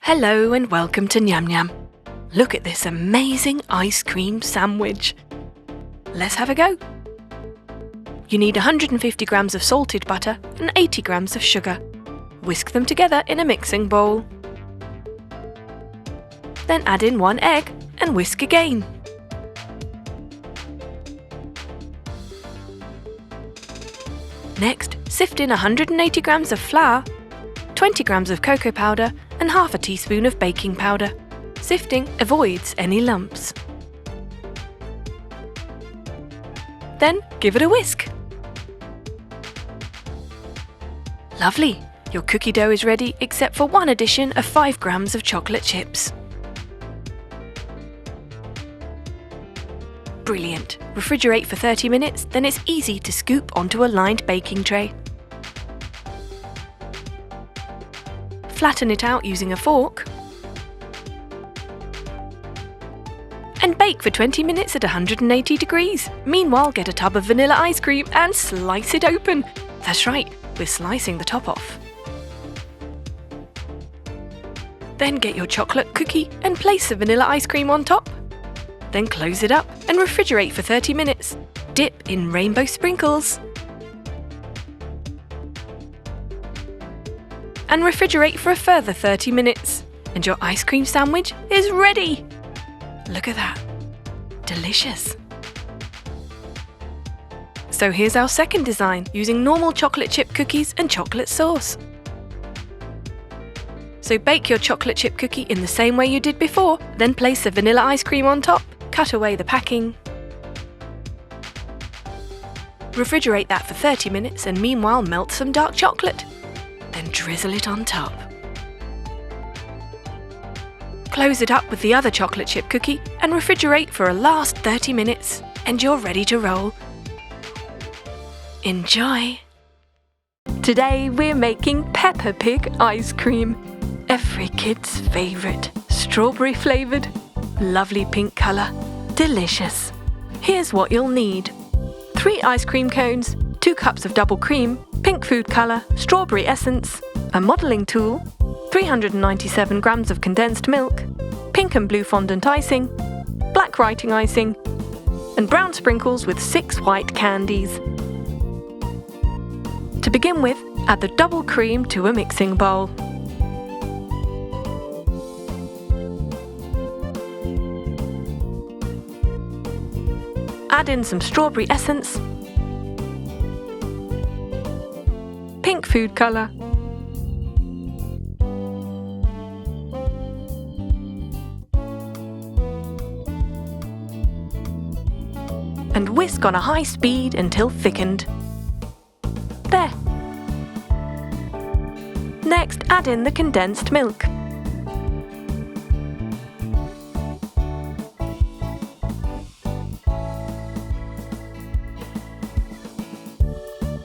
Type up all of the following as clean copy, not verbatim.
Hello and welcome to Nyam Nyam. Look at this amazing ice cream sandwich. Let's have a go. You need 150 grams of salted butter and 80 grams of sugar. Whisk them together in a mixing bowl. Then add in 1 egg and whisk again. Next, sift in 180 grams of flour, 20 grams of cocoa powder and half a teaspoon of baking powder. Sifting avoids any lumps. Then give it a whisk. Lovely! Your cookie dough is ready except for one addition of 5 grams of chocolate chips. Brilliant! Refrigerate for 30 minutes, then it's easy to scoop onto a lined baking tray. Flatten it out using a fork and bake for 20 minutes at 180 degrees. Meanwhile, get a tub of vanilla ice cream and slice it open. That's right, we're slicing the top off. Then get your chocolate cookie and place the vanilla ice cream on top. Then close it up and refrigerate for 30 minutes. Dip in rainbow sprinkles. And refrigerate for a further 30 minutes. And your ice cream sandwich is ready! Look at that. Delicious! So here's our second design, using normal chocolate chip cookies and chocolate sauce. So bake your chocolate chip cookie in the same way you did before, then place the vanilla ice cream on top, cut away the packing. Refrigerate that for 30 minutes and meanwhile melt some dark chocolate. Then drizzle it on top. Close it up with the other chocolate chip cookie and refrigerate for a last 30 minutes and you're ready to roll. Enjoy! Today we're making Peppa Pig Ice Cream. Every kid's favourite. Strawberry flavoured, lovely pink colour, delicious. Here's what you'll need. 3 ice cream cones, 2 cups of double cream, pink food colour, strawberry essence, a modelling tool, 397 grams of condensed milk, pink and blue fondant icing, black writing icing, and brown sprinkles with 6 white candies. To begin with, add the double cream to a mixing bowl. Add in some strawberry essence, pink food colour, and whisk on a high speed until thickened. There. Next, add in the condensed milk.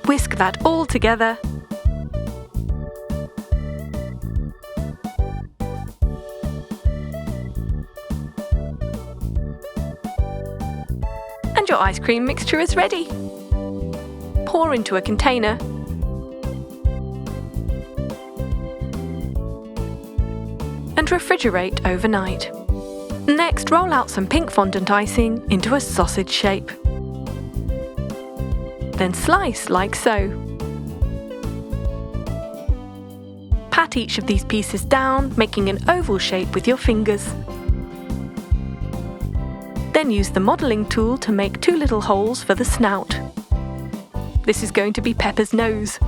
Whisk that all together. And your ice cream mixture is ready. Pour into a container. And refrigerate overnight. Next, roll out some pink fondant icing into a sausage shape. Then slice like so. Pat each of these pieces down, making an oval shape with your fingers. Then use the modelling tool to make 2 little holes for the snout. This is going to be Peppa's nose.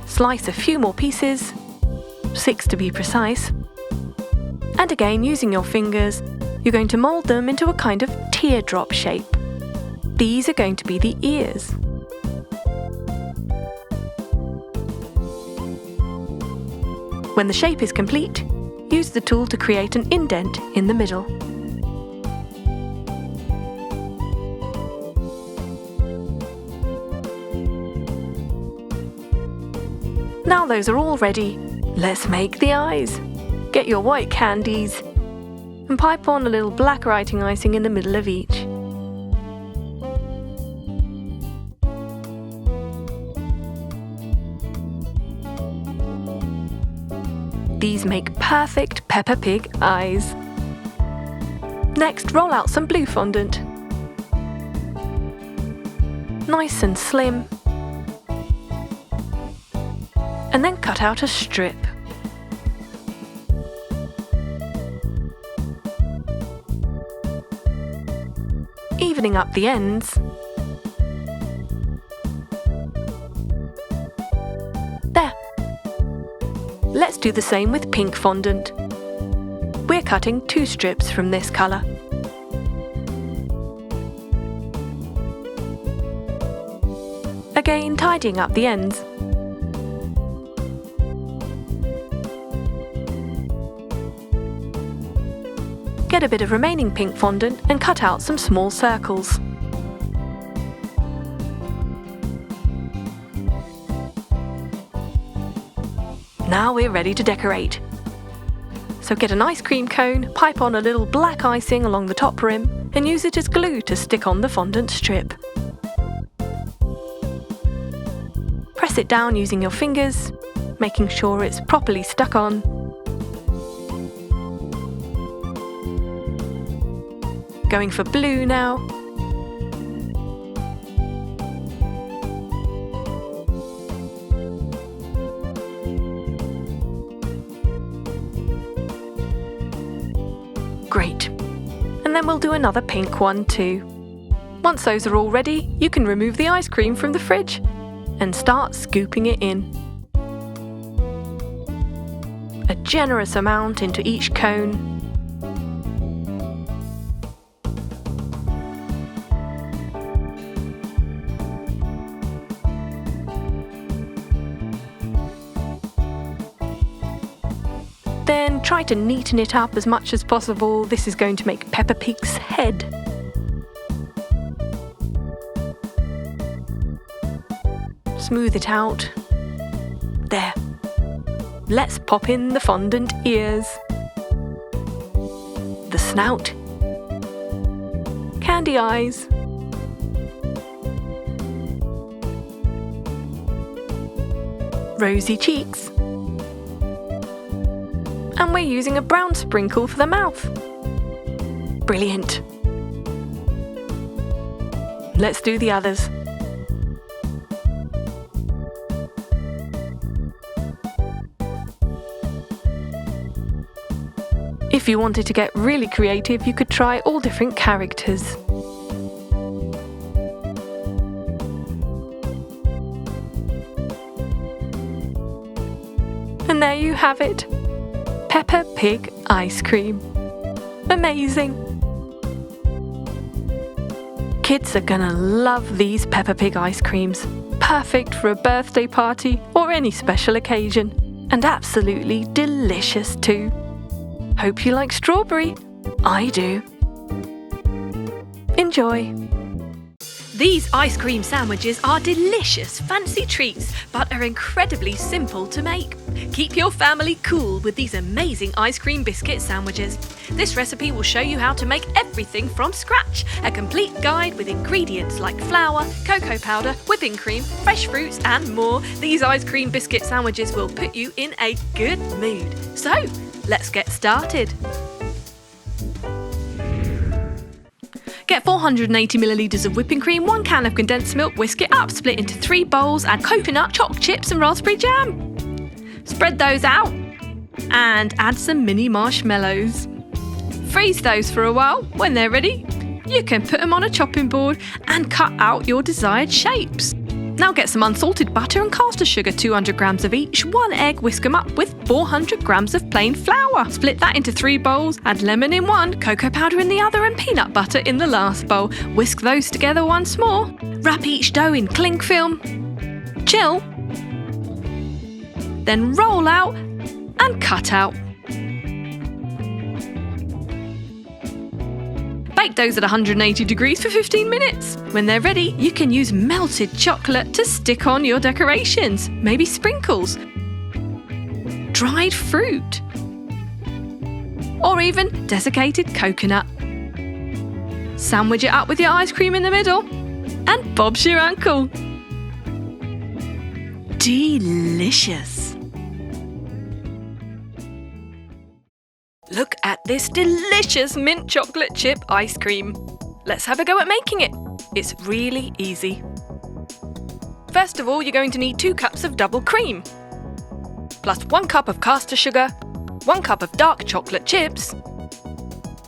Slice a few more pieces, 6 to be precise. And again, using your fingers, you're going to mould them into a kind of teardrop shape. These are going to be the ears. When the shape is complete, use the tool to create an indent in the middle. Now those are all ready, let's make the eyes. Get your white candies and pipe on a little black writing icing in the middle of each. These make perfect Peppa Pig eyes. Next, roll out some blue fondant. Nice and slim. And then cut out a strip. Evening up the ends. There. Let's do the same with pink fondant. We're cutting 2 strips from this colour. Again, tidying up the ends. Get a bit of remaining pink fondant and cut out some small circles. Now we're ready to decorate. So get an ice cream cone, pipe on a little black icing along the top rim, and use it as glue to stick on the fondant strip. Press it down using your fingers, making sure it's properly stuck on. Going for blue now. Great. And then we'll do another pink one too. Once those are all ready, you can remove the ice cream from the fridge and start scooping it in. A generous amount into each cone. Then try to neaten it up as much as possible. This is going to make Peppa Pig's head. Smooth it out. There. Let's pop in the fondant ears, the snout, candy eyes, rosy cheeks, and we're using a brown sprinkle for the mouth. Brilliant. Let's do the others. If you wanted to get really creative, you could try all different characters. And there you have it. Peppa Pig Ice Cream. Amazing! Kids are gonna love these Peppa Pig ice creams. Perfect for a birthday party or any special occasion. And absolutely delicious too. Hope you like strawberry. I do. Enjoy. These ice cream sandwiches are delicious, fancy treats, but are incredibly simple to make. Keep your family cool with these amazing ice cream biscuit sandwiches. This recipe will show you how to make everything from scratch. A complete guide with ingredients like flour, cocoa powder, whipping cream, fresh fruits and more. These ice cream biscuit sandwiches will put you in a good mood. So, let's get started. Get 480 millilitres of whipping cream, 1 can of condensed milk, whisk it up, split into 3 bowls, add coconut, chopped chips and raspberry jam. Spread those out and add some mini marshmallows. Freeze those for a while. When they're ready, you can put them on a chopping board and cut out your desired shapes. Now get some unsalted butter and caster sugar, 200 grams of each, 1 egg, whisk them up with 400 grams of plain flour. Split that into 3 bowls, add lemon in one, cocoa powder in the other and peanut butter in the last bowl. Whisk those together once more. Wrap each dough in cling film. Chill. Then roll out and cut out. Bake those at 180 degrees for 15 minutes. When they're ready, you can use melted chocolate to stick on your decorations, maybe sprinkles, dried fruit, or even desiccated coconut. Sandwich it up with your ice cream in the middle, and Bob's your uncle. Delicious! this delicious mint chocolate chip ice cream. Let's have a go at making it. It's really easy. First of all, you're going to need 2 cups of double cream, plus 1 cup of caster sugar, 1 cup of dark chocolate chips,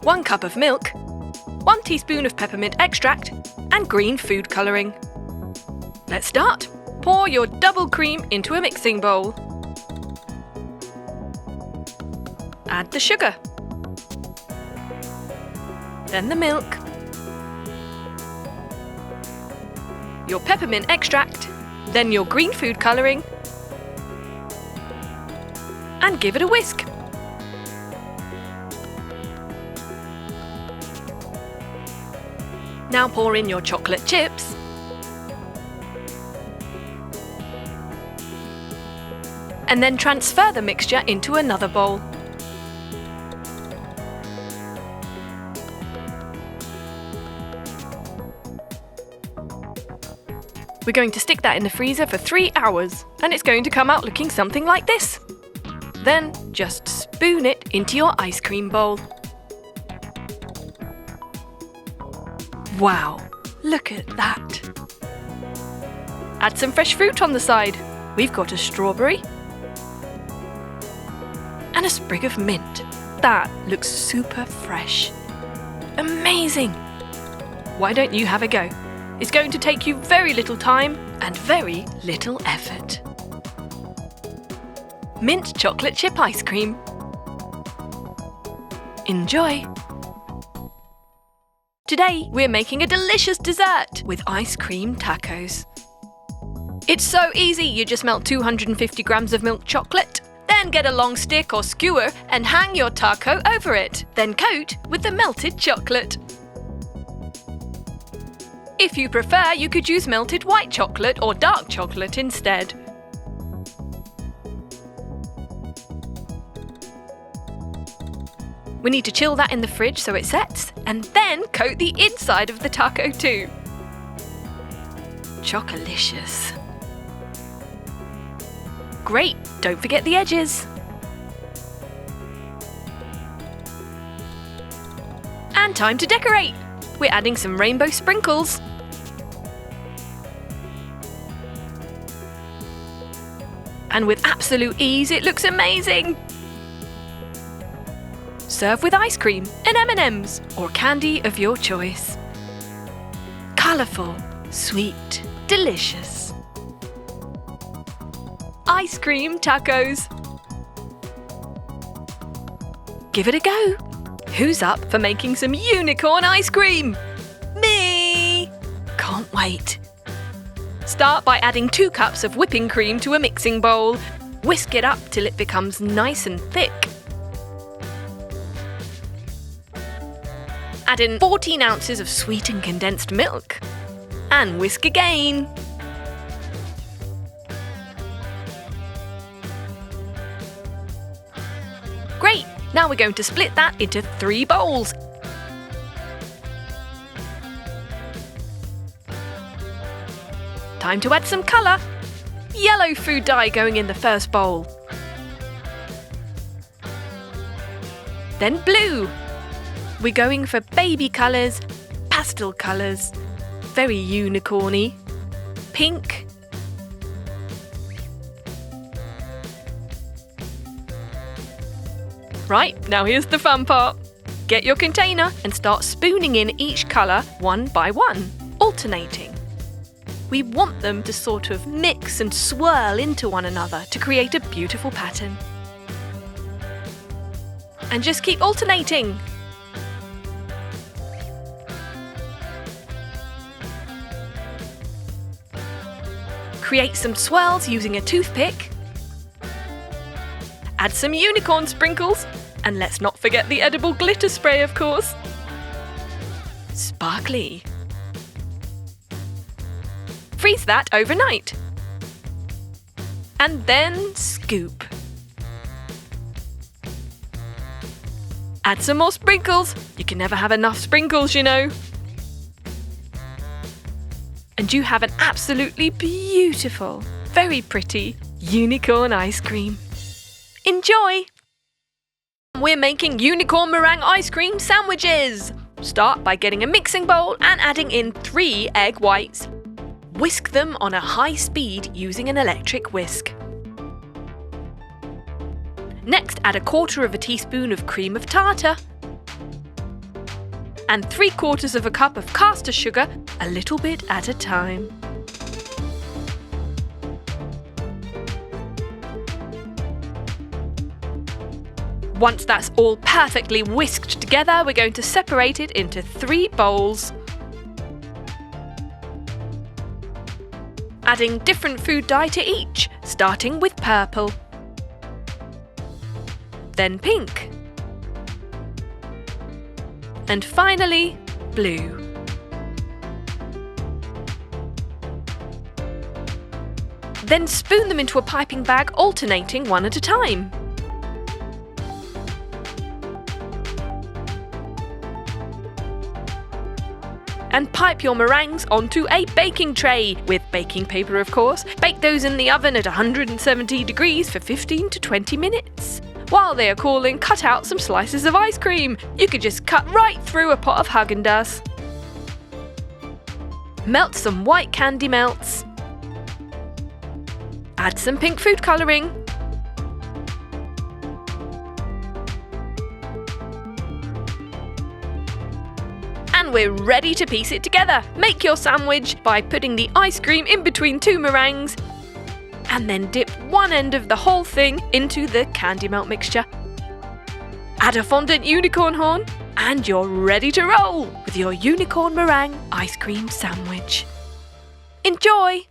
1 cup of milk, 1 teaspoon of peppermint extract, and green food colouring. Let's start. Pour your double cream into a mixing bowl. Add the sugar, then the milk, your peppermint extract, then your green food colouring, and give it a whisk. Now pour in your chocolate chips, and then transfer the mixture into another bowl. We're going to stick that in the freezer for 3 hours, and it's going to come out looking something like this. Then just spoon it into your ice cream bowl. Wow, look at that! Add some fresh fruit on the side. We've got a strawberry and a sprig of mint. That looks super fresh. Amazing! Why don't you have a go? It's going to take you very little time and very little effort. Mint chocolate chip ice cream. Enjoy! Today we're making a delicious dessert with ice cream tacos. It's so easy, you just melt 250 grams of milk chocolate, then get a long stick or skewer and hang your taco over it, then coat with the melted chocolate. If you prefer, you could use melted white chocolate or dark chocolate instead. We need to chill that in the fridge so it sets, and then coat the inside of the taco too. Chocolicious. Great, don't forget the edges. And time to decorate. We're adding some rainbow sprinkles. And with absolute ease, it looks amazing. Serve with ice cream and M&Ms or candy of your choice. Colourful, sweet, delicious. Ice cream tacos. Give it a go. Who's up for making some unicorn ice cream? Me! Can't wait. Start by adding 2 cups of whipping cream to a mixing bowl. Whisk it up till it becomes nice and thick. Add in 14 ounces of sweetened condensed milk. And whisk again. Great! Now we're going to split that into 3 bowls. Time to add some colour. Yellow food dye going in the first bowl. Then blue. We're going for baby colours, pastel colours, very unicorny, pink, right, now here's the fun part. Get your container and start spooning in each colour one by one, alternating. We want them to sort of mix and swirl into one another to create a beautiful pattern. And just keep alternating. Create some swirls using a toothpick. Add some unicorn sprinkles. And let's not forget the edible glitter spray, of course. Sparkly. Freeze that overnight. And then scoop. Add some more sprinkles. You can never have enough sprinkles, you know. And you have an absolutely beautiful, very pretty unicorn ice cream. Enjoy! we're making unicorn meringue ice cream sandwiches. Start by getting a mixing bowl and adding in 3 egg whites. Whisk them on a high speed using an electric whisk. Next, add 1/4 teaspoon of cream of tartar and 3/4 cup of caster sugar, a little bit at a time. Once that's all perfectly whisked together, we're going to separate it into 3 bowls. Adding different food dye to each, starting with purple, then pink, and finally blue. Then spoon them into a piping bag, alternating one at a time. And pipe your meringues onto a baking tray, with baking paper of course. Bake those in the oven at 170 degrees for 15 to 20 minutes. While they are cooling, cut out some slices of ice cream. You could just cut right through a pot of Häagen-Dazs. Melt some white candy melts. Add some pink food colouring. And we're ready to piece it together. Make your sandwich by putting the ice cream in between 2 meringues and then dip one end of the whole thing into the candy melt mixture. Add a fondant unicorn horn and you're ready to roll with your unicorn meringue ice cream sandwich. Enjoy!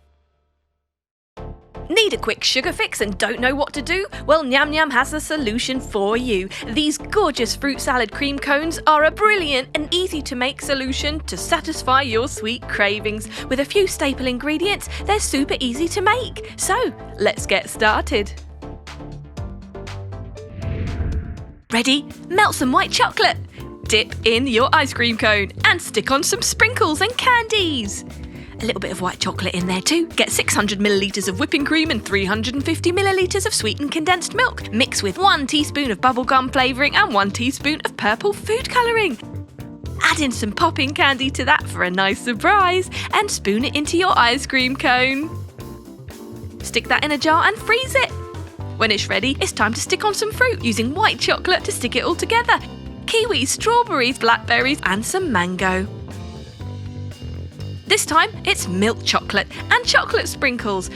Need a quick sugar fix and don't know what to do? Well, Nyam Nyam has a solution for you. These gorgeous fruit salad cream cones are a brilliant and easy to make solution to satisfy your sweet cravings. With a few staple ingredients, they're super easy to make. So, let's get started. Ready? Melt some white chocolate. Dip in your ice cream cone and stick on some sprinkles and candies. A little bit of white chocolate in there too. Get 600 millilitres of whipping cream and 350 millilitres of sweetened condensed milk. Mix with 1 teaspoon of bubblegum flavouring and 1 teaspoon of purple food colouring. Add in some popping candy to that for a nice surprise and spoon it into your ice cream cone. Stick that in a jar and freeze it. When it's ready, it's time to stick on some fruit using white chocolate to stick it all together. Kiwis, strawberries, blackberries and some mango. This time, it's milk chocolate and chocolate sprinkles.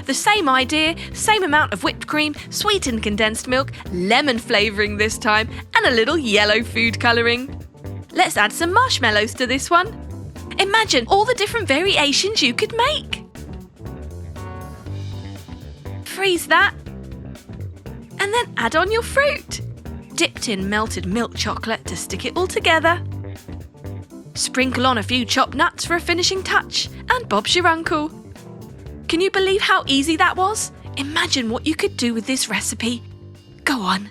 The same idea, same amount of whipped cream, sweetened condensed milk, lemon flavouring this time, and a little yellow food colouring. Let's add some marshmallows to this one. Imagine all the different variations you could make. Freeze that, and then add on your fruit. Dipped in melted milk chocolate to stick it all together. Sprinkle on a few chopped nuts for a finishing touch, and Bob's your uncle. Can you believe how easy that was? Imagine what you could do with this recipe. Go on,